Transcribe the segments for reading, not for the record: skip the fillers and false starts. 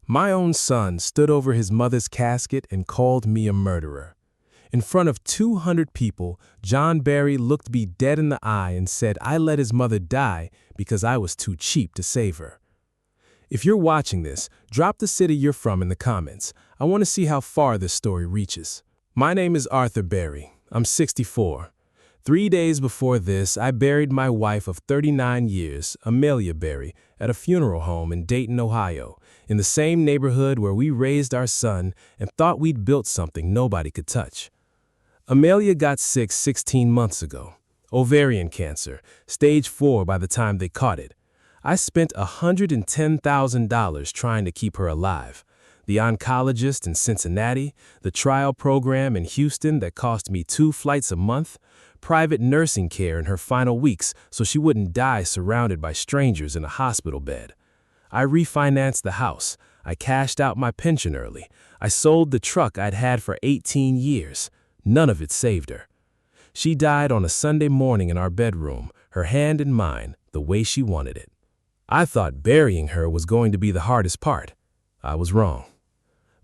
My own son stood over his mother's casket and called me a murderer. In front of 200 people, John Barry looked me dead in the eye and said I let his mother die because I was too cheap to save her. If you're watching this, drop the city you're from in the comments. I want to see how far this story reaches. My name is Arthur Barry. I'm 64. 3 days before this, I buried my wife of 39 years, Amelia Barry, at a funeral home in Dayton, Ohio, in the same neighborhood where we raised our son and thought we'd built something nobody could touch. Amelia got sick 16 months ago. Ovarian cancer, stage 4 by the time they caught it. I spent $110,000 trying to keep her alive. The oncologist in Cincinnati, the trial program in Houston that cost me 2 flights a month, private nursing care in her final weeks so she wouldn't die surrounded by strangers in a hospital bed. I refinanced the house. I cashed out my pension early. I sold the truck I'd had for 18 years. None of it saved her. She died on a Sunday morning in our bedroom, her hand in mine, the way she wanted it. I thought burying her was going to be the hardest part. I was wrong.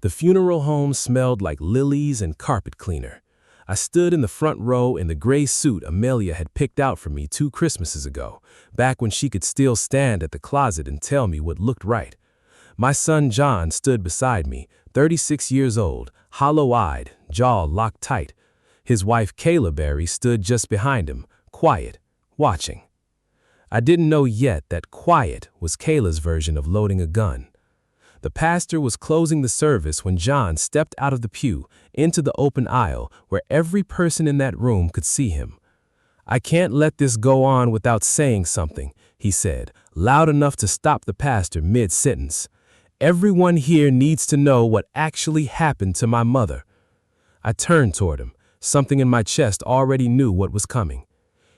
The funeral home smelled like lilies and carpet cleaner. I stood in the front row in the gray suit Amelia had picked out for me 2 Christmases ago, back when she could still stand at the closet and tell me what looked right. My son John stood beside me, 36 years old, hollow-eyed, jaw locked tight. His wife Kayla Barry stood just behind him, quiet, watching. I didn't know yet that quiet was Kayla's version of loading a gun. The pastor was closing the service when John stepped out of the pew into the open aisle where every person in that room could see him. "I can't let this go on without saying something," he said, loud enough to stop the pastor mid-sentence. "Everyone here needs to know what actually happened to my mother." I turned toward him. Something in my chest already knew what was coming.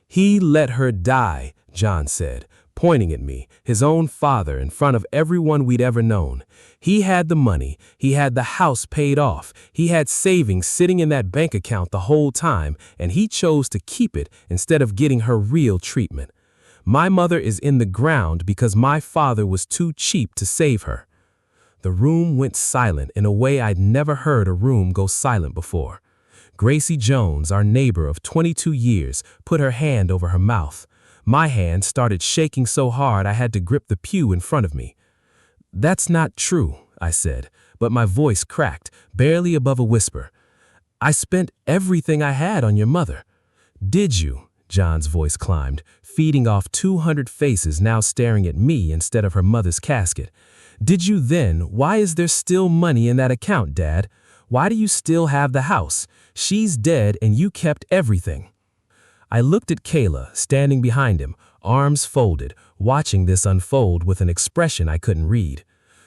"He let her die," John said, pointing at me, his own father, in front of everyone we'd ever known. He had the money, he had the house paid off, he had savings sitting in that bank account the whole time, and he chose to keep it instead of getting her real treatment. My mother is in the ground because my father was too cheap to save her. The room went silent in a way I'd never heard a room go silent before. Gracie Jones, our neighbor of 22 years, put her hand over her mouth. My hand started shaking so hard I had to grip the pew in front of me. "That's not true," I said, but my voice cracked, barely above a whisper. "I spent everything I had on your mother." "Did you?" John's voice climbed, feeding off 200 faces now staring at me instead of her mother's casket. "Did you then? Why is there still money in that account, Dad? Why do you still have the house? She's dead and you kept everything." I looked at Kayla, standing behind him, arms folded, watching this unfold with an expression I couldn't read.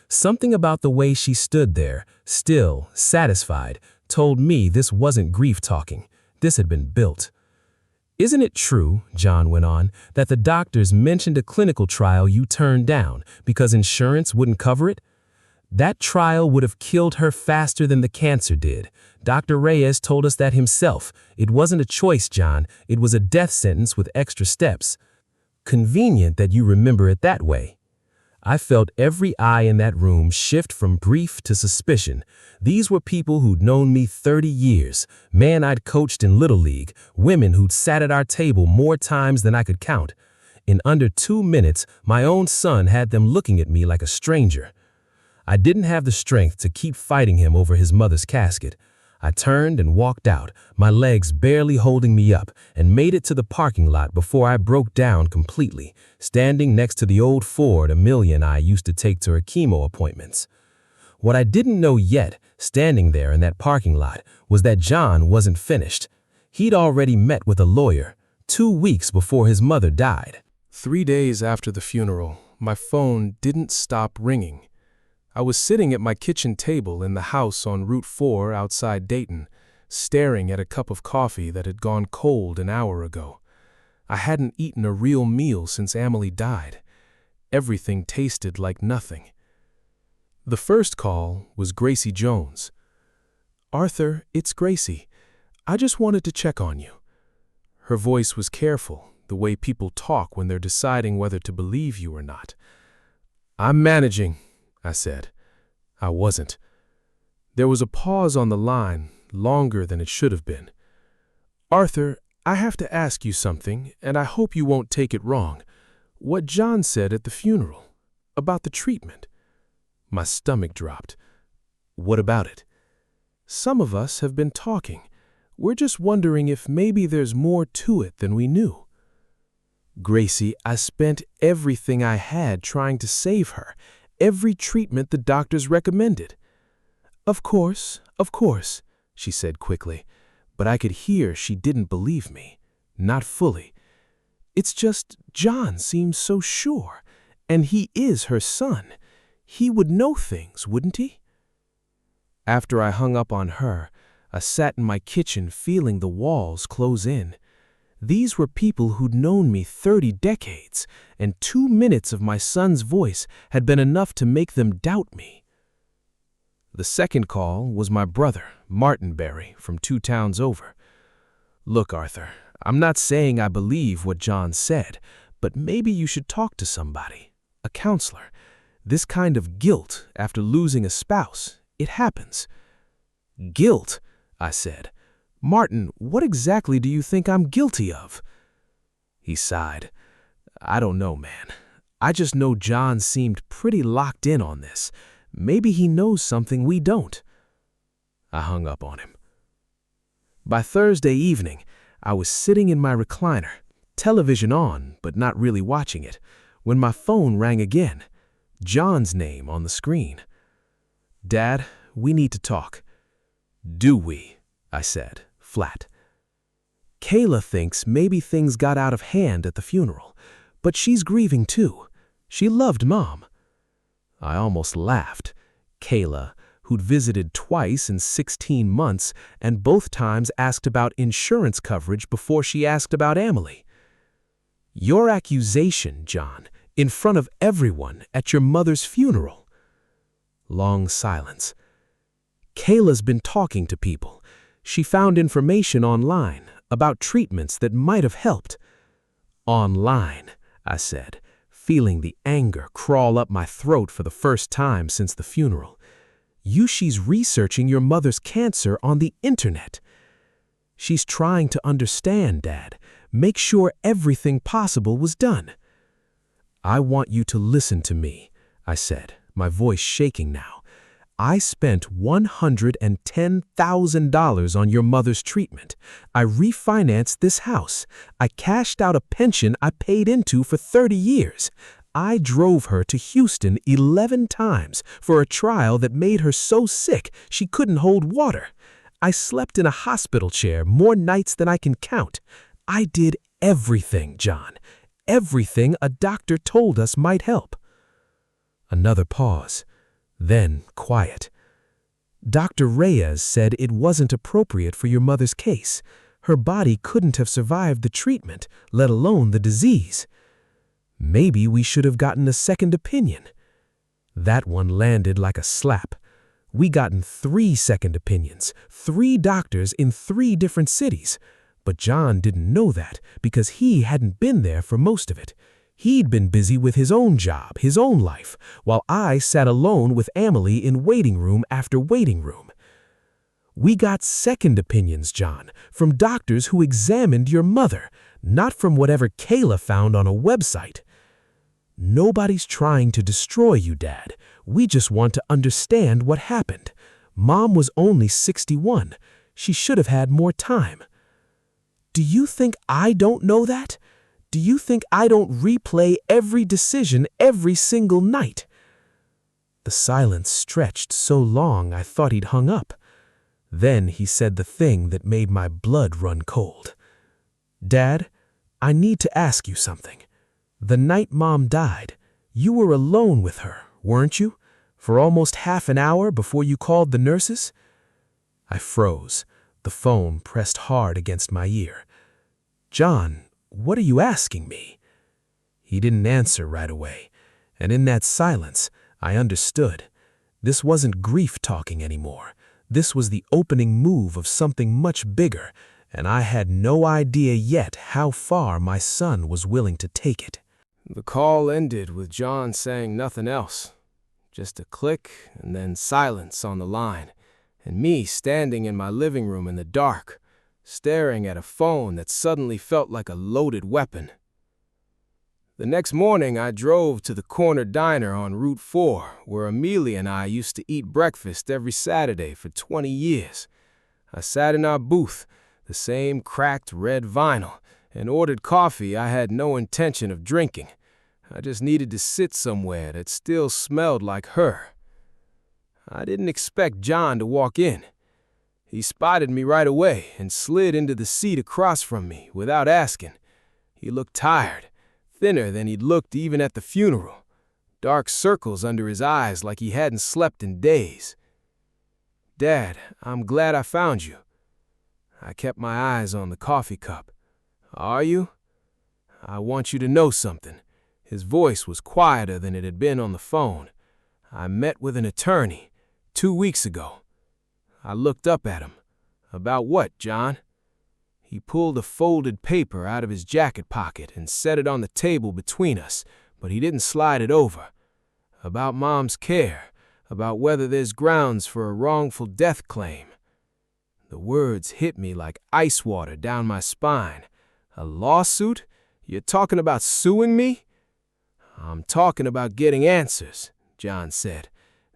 Something about the way she stood there, still, satisfied, told me this wasn't grief talking. This had been built. "Isn't it true," John went on, "that the doctors mentioned a clinical trial you turned down because insurance wouldn't cover it? That trial would have killed her faster than the cancer did. Dr. Reyes told us that himself. It wasn't a choice, John. It was a death sentence with extra steps. Convenient that you remember it that way." I felt every eye in that room shift from grief to suspicion. These were people who'd known me 30 years, men I'd coached in Little League, women who'd sat at our table more times than I could count. In under 2 minutes, my own son had them looking at me like a stranger. I didn't have the strength to keep fighting him over his mother's casket. I turned and walked out, my legs barely holding me up, and made it to the parking lot before I broke down completely, standing next to the old Ford Amelia and I used to take to her chemo appointments. What I didn't know yet, standing there in that parking lot, was that John wasn't finished. He'd already met with a lawyer, 2 weeks before his mother died. 3 days after the funeral, my phone didn't stop ringing. I was sitting at my kitchen table in the house on Route 4 outside Dayton, staring at a cup of coffee that had gone cold an hour ago. I hadn't eaten a real meal since Amelie died. Everything tasted like nothing. The first call was Gracie Jones. "Arthur, it's Gracie. I just wanted to check on you." Her voice was careful, the way people talk when they're deciding whether to believe you or not. "I'm managing," I said. I wasn't. There was a pause on the line, longer than it should have been. Arthur, I have to ask you something, and I hope you won't take it wrong. What John said at the funeral, about the treatment. My stomach dropped. What about it? Some of us have been talking. We're just wondering if maybe there's more to it than we knew. Gracie, I spent everything I had trying to save her, every treatment the doctors recommended. Of course, she said quickly, but I could hear she didn't believe me. Not fully. It's just John seems so sure, and he is her son. He would know things, wouldn't he? After I hung up on her, I sat in my kitchen feeling the walls close in. These were people who'd known me 30 decades, and 2 minutes of my son's voice had been enough to make them doubt me. The second call was my brother, Martin Barry, from 2 towns over. Look, Arthur, I'm not saying I believe what John said, but maybe you should talk to somebody, a counselor. This kind of guilt after losing a spouse, it happens. Guilt, I said. Martin, what exactly do you think I'm guilty of? He sighed. I don't know, man. I just know John seemed pretty locked in on this. Maybe he knows something we don't. I hung up on him. By Thursday evening, I was sitting in my recliner, television on, but not really watching it, when my phone rang again. John's name on the screen. Dad, we need to talk. Do we? I said, flat. Kayla thinks maybe things got out of hand at the funeral, but she's grieving too. She loved Mom. I almost laughed. Kayla, who'd visited twice in 16 months and both times asked about insurance coverage before she asked about Emily. Your accusation, John, in front of everyone at your mother's funeral. Long silence. Kayla's been talking to people. She found information online about treatments that might have helped. Online, I said, feeling the anger crawl up my throat for the first time since the funeral. She's researching your mother's cancer on the internet. She's trying to understand, Dad, make sure everything possible was done. I want you to listen to me, I said, my voice shaking now. I spent $110,000 on your mother's treatment. I refinanced this house. I cashed out a pension I paid into for 30 years. I drove her to Houston 11 times for a trial that made her so sick she couldn't hold water. I slept in a hospital chair more nights than I can count. I did everything, John. Everything a doctor told us might help. Another pause. Then quiet. Dr. Reyes said it wasn't appropriate for your mother's case. Her body couldn't have survived the treatment, let alone the disease. Maybe we should have gotten a second opinion. That one landed like a slap. We gotten 3 second opinions, 3 doctors in 3 different cities. But John didn't know that because he hadn't been there for most of it. He'd been busy with his own job, his own life, while I sat alone with Emily in waiting room after waiting room. We got second opinions, John, from doctors who examined your mother, not from whatever Kayla found on a website. Nobody's trying to destroy you, Dad. We just want to understand what happened. Mom was only 61. She should have had more time. Do you think I don't know that? Do you think I don't replay every decision every single night? The silence stretched so long I thought he'd hung up. Then he said the thing that made my blood run cold. Dad, I need to ask you something. The night Mom died, you were alone with her, weren't you? For almost half an hour before you called the nurses? I froze, the phone pressed hard against my ear. John, what are you asking me? He didn't answer right away, and in that silence, I understood. This wasn't grief talking anymore. This was the opening move of something much bigger, and I had no idea yet how far my son was willing to take it. The call ended with John saying nothing else, Just a click and then silence on the line, and me standing in my living room in the dark, staring at a phone that suddenly felt like a loaded weapon. The next morning, I drove to the corner diner on Route 4, where Amelia and I used to eat breakfast every Saturday for 20 years. I sat in our booth, the same cracked red vinyl, and ordered coffee I had no intention of drinking. I just needed to sit somewhere that still smelled like her. I didn't expect John to walk in. He spotted me right away and slid into the seat across from me without asking. He looked tired, thinner than he'd looked even at the funeral, dark circles under his eyes like he hadn't slept in days. "Dad, I'm glad I found you." I kept my eyes on the coffee cup. "Are you? I want you to know something." His voice was quieter than it had been on the phone. "I met with an attorney 2 weeks ago." I looked up at him. "About what, John?" He pulled a folded paper out of his jacket pocket and set it on the table between us, but he didn't slide it over. "About Mom's care, about whether there's grounds for a wrongful death claim." The words hit me like ice water down my spine. "A lawsuit? You're talking about suing me?" "I'm talking about getting answers," John said.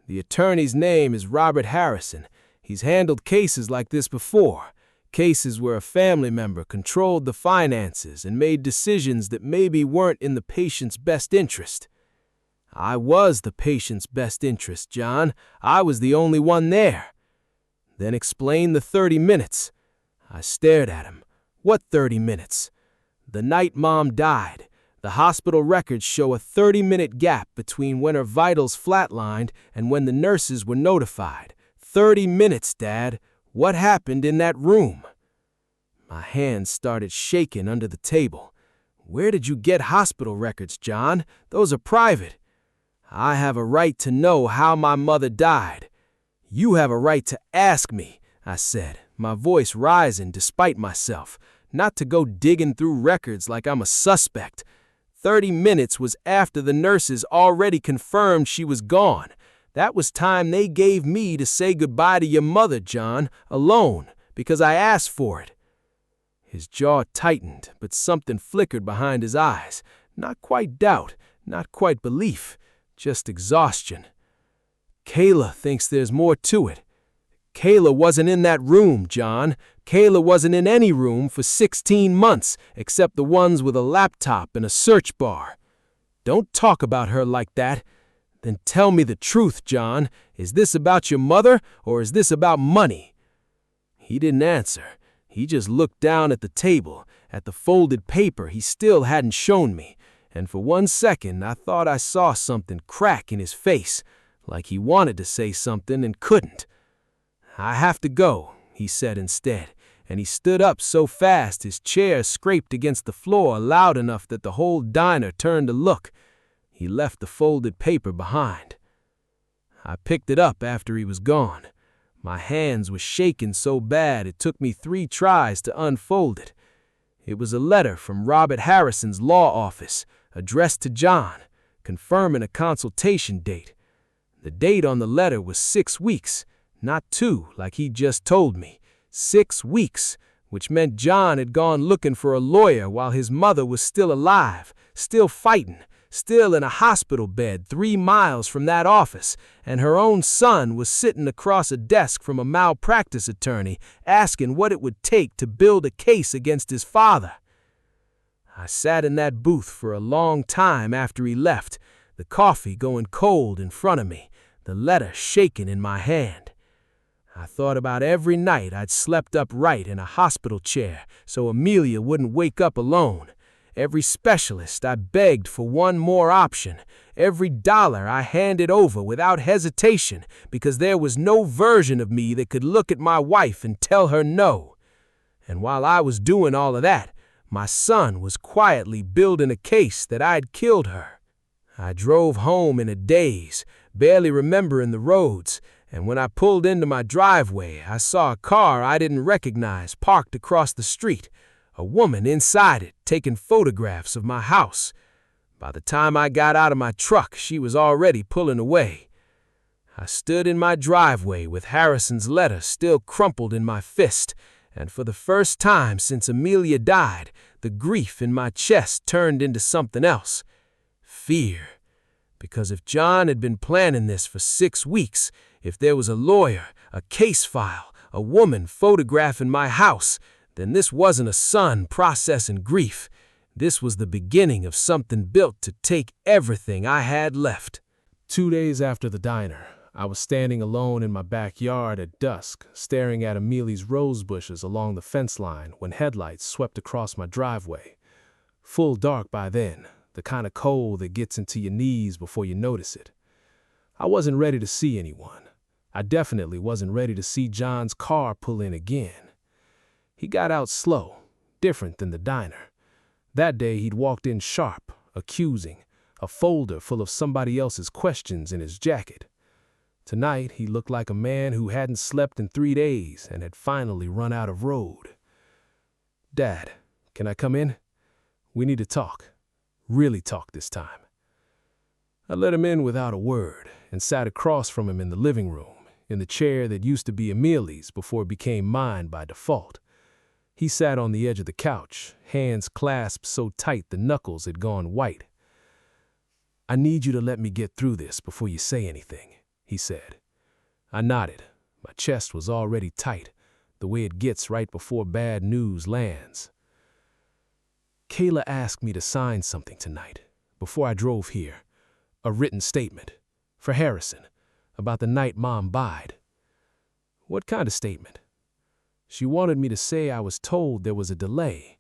"The attorney's name is Robert Harrison. He's handled cases like this before, cases where a family member controlled the finances and made decisions that maybe weren't in the patient's best interest." "I was the patient's best interest, John. I was the only one there." "Then explain the 30 minutes. I stared at him. "What 30 minutes?" "The night Mom died. The hospital records show a 30-minute gap between when her vitals flatlined and when the nurses were notified. 30 minutes, Dad. What happened in that room?" My hands started shaking under the table. "Where did you get hospital records, John? Those are private." "I have a right to know how my mother died." "You have a right to ask me," I said, my voice rising despite myself, "not to go digging through records like I'm a suspect. 30 minutes was after the nurses already confirmed she was gone. That was time they gave me to say goodbye to your mother, John, alone, because I asked for it." His jaw tightened, but something flickered behind his eyes. Not quite doubt, not quite belief, just exhaustion. "Kayla thinks there's more to it." "Kayla wasn't in that room, John. Kayla wasn't in any room for 16 months, except the ones with a laptop and a search bar." "Don't talk about her like that." "Then tell me the truth, John. Is this about your mother, or is this about money?" He didn't answer. He just looked down at the table, at the folded paper he still hadn't shown me, and for 1 second I thought I saw something crack in his face, like he wanted to say something and couldn't. "I have to go," he said instead, and he stood up so fast his chair scraped against the floor loud enough that the whole diner turned to look. He left the folded paper behind. I picked it up after he was gone. My hands were shaking so bad it took me 3 tries to unfold it. It was a letter from Robert Harrison's law office, addressed to John, confirming a consultation date. The date on the letter was 6 weeks, not 2 like he'd just told me. 6 weeks, which meant John had gone looking for a lawyer while his mother was still alive, still fighting, still in a hospital bed 3 miles from that office, and her own son was sitting across a desk from a malpractice attorney asking what it would take to build a case against his father. I sat in that booth for a long time after he left, the coffee going cold in front of me, the letter shaking in my hand. I thought about every night I'd slept upright in a hospital chair so Amelia wouldn't wake up alone. Every specialist I begged for one more option. Every dollar I handed over without hesitation because there was no version of me that could look at my wife and tell her no. And while I was doing all of that, my son was quietly building a case that I'd killed her. I drove home in a daze, barely remembering the roads, and when I pulled into my driveway, I saw a car I didn't recognize parked across the street, a woman inside it taking photographs of my house. By the time I got out of my truck, she was already pulling away. I stood in my driveway with Harrison's letter still crumpled in my fist, and for the first time since Amelia died, the grief in my chest turned into something else. Fear. Because if John had been planning this for 6 weeks, if there was a lawyer, a case file, a woman photographing my house, then this wasn't a son processing grief. This was the beginning of something built to take everything I had left. 2 days after the diner, I was standing alone in my backyard at dusk, staring at Amelia's rose bushes along the fence line when headlights swept across my driveway. Full dark by then, the kind of cold that gets into your knees before you notice it. I wasn't ready to see anyone. I definitely wasn't ready to see John's car pull in again. He got out slow, different than the diner. That day he'd walked in sharp, accusing, a folder full of somebody else's questions in his jacket. Tonight, he looked like a man who hadn't slept in 3 days and had finally run out of road. "Dad, can I come in? We need to talk. Really talk this time." I let him in without a word and sat across from him in the living room, in the chair that used to be Amelia's before it became mine by default. He sat on the edge of the couch, hands clasped so tight the knuckles had gone white. "I need you to let me get through this before you say anything," he said. I nodded. My chest was already tight, the way it gets right before bad news lands. "Kayla asked me to sign something tonight, before I drove here. A written statement, for Harrison, about the night Mom died." "What kind of statement?" "She wanted me to say I was told there was a delay,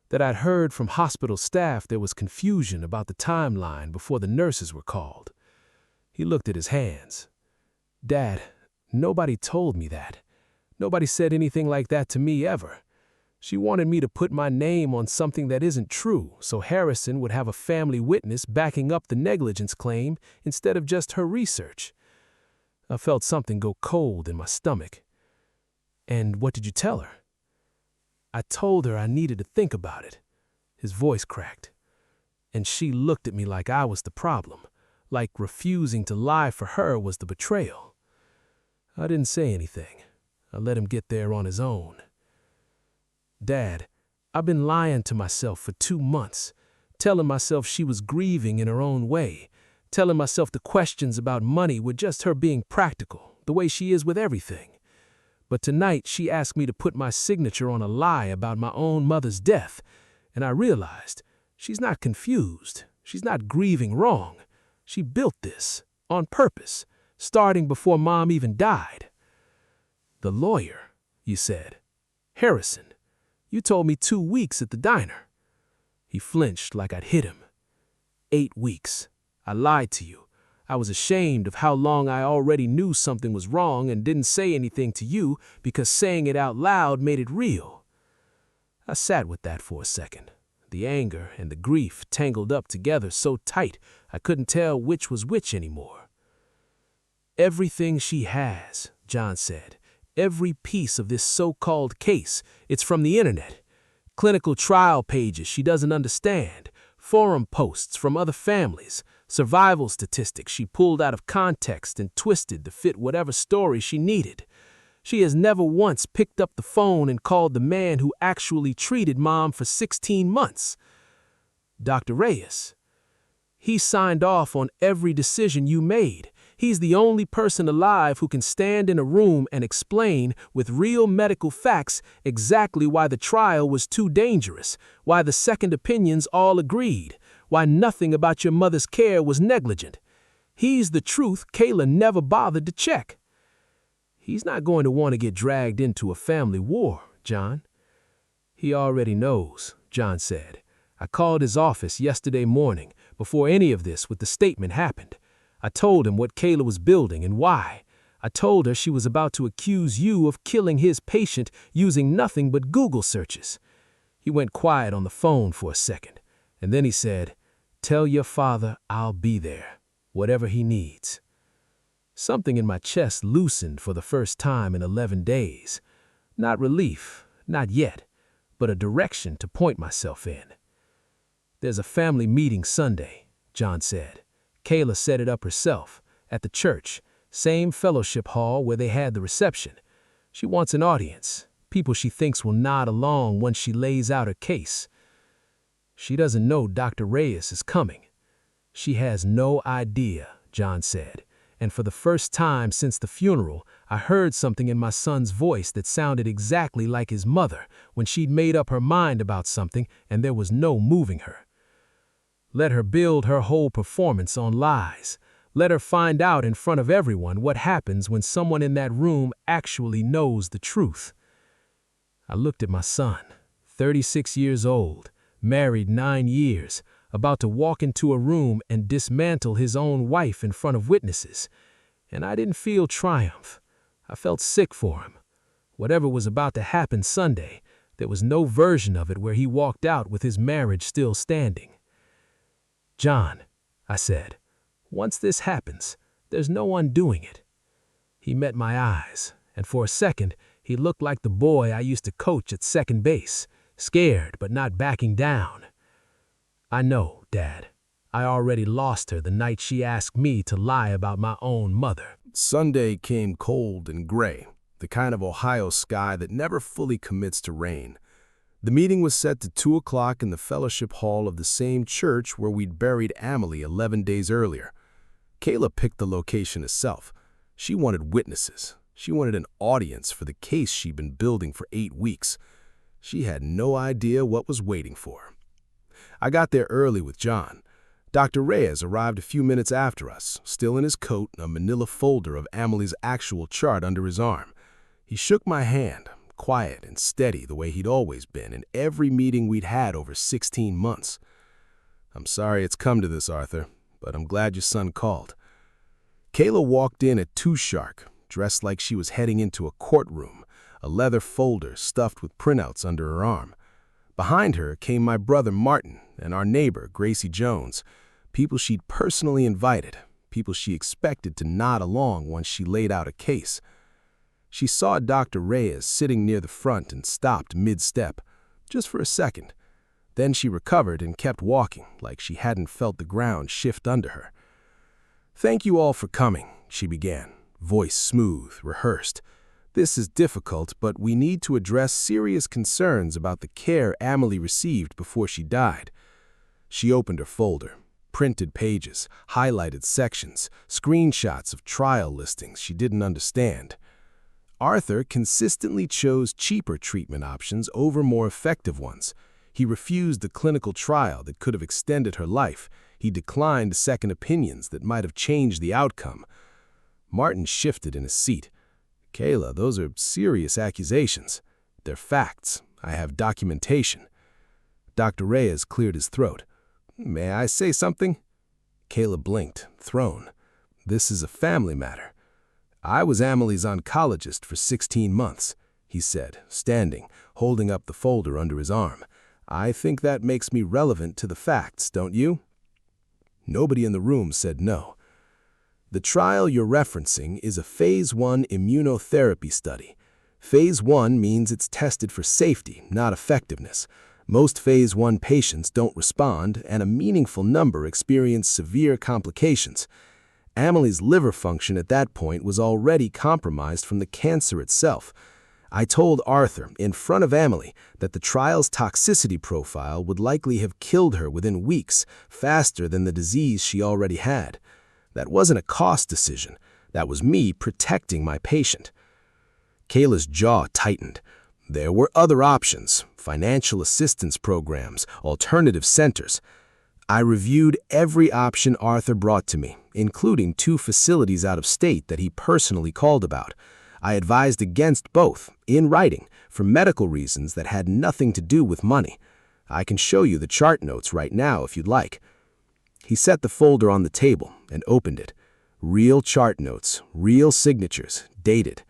that I'd heard from hospital staff there was confusion about the timeline before the nurses were called." He looked at his hands. "Dad, nobody told me that. Nobody said anything like that to me ever. She wanted me to put my name on something that isn't true, so Harrison would have a family witness backing up the negligence claim instead of just her research." I felt something go cold in my stomach. "And what did you tell her?" "I told her I needed to think about it." His voice cracked. "And she looked at me like I was the problem, like refusing to lie for her was the betrayal." I didn't say anything. I let him get there on his own. "Dad, I've been lying to myself for 2 months, telling myself she was grieving in her own way, telling myself the questions about money were just her being practical, the way she is with everything. But tonight she asked me to put my signature on a lie about my own mother's death, and I realized she's not confused, she's not grieving wrong. She built this, on purpose, starting before Mom even died." "The lawyer, you said. Harrison. You told me 2 weeks at the diner." He flinched like I'd hit him. 8 weeks. I lied to you. I was ashamed of how long I already knew something was wrong and didn't say anything to you because saying it out loud made it real." I sat with that for a second. The anger and the grief tangled up together so tight I couldn't tell which was which anymore. "Everything she has," John said, "every piece of this so-called case, it's from the internet. Clinical trial pages she doesn't understand, forum posts from other families, survival statistics she pulled out of context and twisted to fit whatever story she needed. She has never once picked up the phone and called the man who actually treated Mom for 16 months. Dr. Reyes. He signed off on every decision you made. He's the only person alive who can stand in a room and explain with real medical facts exactly why the trial was too dangerous, why the second opinions all agreed, why nothing about your mother's care was negligent. He's the truth Kayla never bothered to check." "He's not going to want to get dragged into a family war, John." "He already knows," John said. "I called his office yesterday morning, before any of this with the statement happened. I told him what Kayla was building and why. I told her she was about to accuse you of killing his patient using nothing but Google searches." He went quiet on the phone for a second, and then he said, "Tell your father I'll be there, whatever he needs." Something in my chest loosened for the first time in 11 days. Not relief, not yet, but a direction to point myself in. "There's a family meeting Sunday," John said. "Kayla set it up herself, at the church. Same fellowship hall where they had the reception. She wants an audience, people she thinks will nod along once she lays out her case. She doesn't know Dr. Reyes is coming. She has no idea, John said, and for the first time since the funeral, I heard something in my son's voice that sounded exactly like his mother when she'd made up her mind about something and there was no moving her. Let her build her whole performance on lies. Let her find out in front of everyone what happens when someone in that room actually knows the truth. I looked at my son, 36 years old, married 9 years, about to walk into a room and dismantle his own wife in front of witnesses. And I didn't feel triumph. I felt sick for him. Whatever was about to happen Sunday, there was no version of it where he walked out with his marriage still standing. "John," I said, "once this happens, there's no undoing it." He met my eyes, and for a second, he looked like the boy I used to coach at second base, scared but not backing down. "I know, Dad. I already lost her the night she asked me to lie about my own mother." Sunday came cold and gray, the kind of Ohio sky that never fully commits to rain. The meeting was set to 2 o'clock in the fellowship hall of the same church where we'd buried Amelie 11 days earlier. Kayla picked the location herself. She wanted witnesses. She wanted an audience for the case she'd been building for 8 weeks. She had no idea what was waiting for her. I got there early with John. Dr. Reyes arrived a few minutes after us, still in his coat and a manila folder of Amelie's actual chart under his arm. He shook my hand, quiet and steady the way he'd always been in every meeting we'd had over 16 months. "I'm sorry it's come to this, Arthur, but I'm glad your son called." Kayla walked in at 2 sharp, dressed like she was heading into a courtroom, a leather folder stuffed with printouts under her arm. Behind her came my brother Martin and our neighbor Gracie Jones, people she'd personally invited, people she expected to nod along once she laid out a case. She saw Dr. Reyes sitting near the front and stopped mid-step, just for a second. Then she recovered and kept walking like she hadn't felt the ground shift under her. "Thank you all for coming," she began, voice smooth, rehearsed. "This is difficult, but we need to address serious concerns about the care Amelie received before she died." She opened her folder, printed pages, highlighted sections, screenshots of trial listings she didn't understand. Arthur consistently chose cheaper treatment options over more effective ones. He refused a clinical trial that could have extended her life. He declined second opinions that might have changed the outcome. Martin shifted in his seat. "Kayla, those are serious accusations. They're facts. I have documentation." Dr. Reyes cleared his throat. "May I say something?" Kayla blinked, thrown. "This is a family matter. I was Amelie's oncologist for 16 months, he said, standing, holding up the folder under his arm. "I think that makes me relevant to the facts, don't you?" Nobody in the room said no. "The trial you're referencing is a Phase 1 immunotherapy study. Phase 1 means it's tested for safety, not effectiveness. Most Phase 1 patients don't respond, and a meaningful number experience severe complications. Amelie's liver function at that point was already compromised from the cancer itself. I told Arthur, in front of Amelie, that the trial's toxicity profile would likely have killed her within weeks, faster than the disease she already had. That wasn't a cost decision. That was me protecting my patient." Kayla's jaw tightened. There were other options, financial assistance programs, alternative centers. I reviewed every option Arthur brought to me, including 2 facilities out of state that he personally called about. I advised against both, in writing, for medical reasons that had nothing to do with money. I can show you the chart notes right now if you'd like. He set the folder on the table and opened it. Real chart notes, real signatures, dated.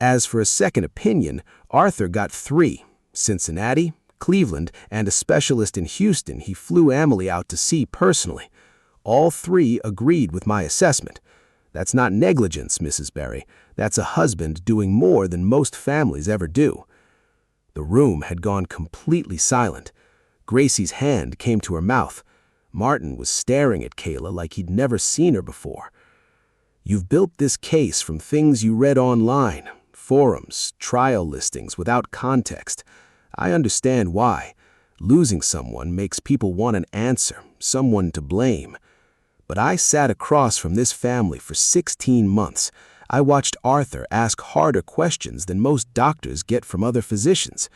As for a second opinion, Arthur got 3, Cincinnati, Cleveland, and a specialist in Houston he flew Amelie out to see personally. All 3 agreed with my assessment. That's not negligence, Mrs. Berry. That's a husband doing more than most families ever do. The room had gone completely silent. Gracie's hand came to her mouth. Martin was staring at Kayla like he'd never seen her before. You've built this case from things you read online, forums, trial listings without context. I understand why. Losing someone makes people want an answer, someone to blame. But I sat across from this family for 16 months. I watched Arthur ask harder questions than most doctors get from other physicians.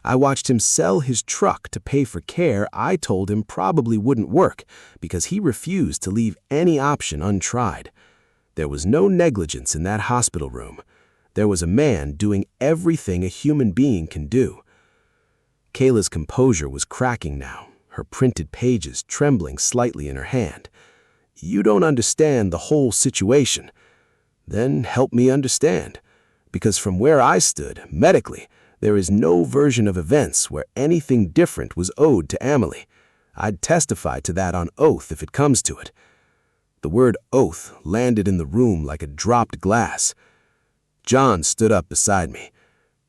I watched him sell his truck to pay for care I told him probably wouldn't work because he refused to leave any option untried. There was no negligence in that hospital room. There was a man doing everything a human being can do. Kayla's composure was cracking now, her printed pages trembling slightly in her hand. You don't understand the whole situation. Then help me understand. Because from where I stood, medically, there is no version of events where anything different was owed to Amelie. I'd testify to that on oath if it comes to it. The word oath landed in the room like a dropped glass. John stood up beside me.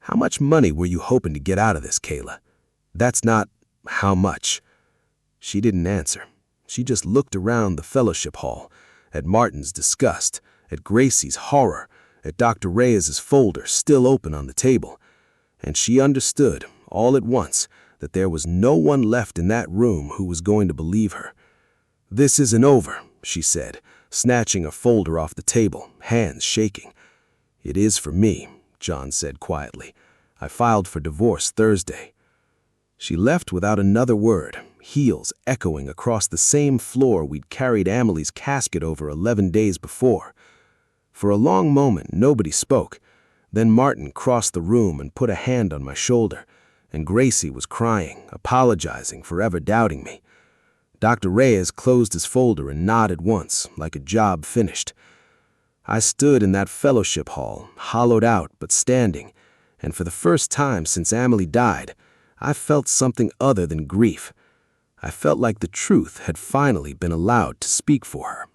How much money were you hoping to get out of this, Kayla? That's not how much. She didn't answer. She just looked around the fellowship hall, at Martin's disgust, at Gracie's horror, at Dr. Reyes's folder still open on the table. And she understood, all at once, that there was no one left in that room who was going to believe her. "This isn't over," she said, snatching a folder off the table, hands shaking. "It is for me," John said quietly. "I filed for divorce Thursday." She left without another word, heels echoing across the same floor we'd carried Amelie's casket over 11 days before. For a long moment, nobody spoke. Then Martin crossed the room and put a hand on my shoulder, and Gracie was crying, apologizing for ever doubting me. Dr. Reyes closed his folder and nodded once, like a job finished. I stood in that fellowship hall, hollowed out but standing, and for the first time since Amelie died, I felt something other than grief. I felt like the truth had finally been allowed to speak for her.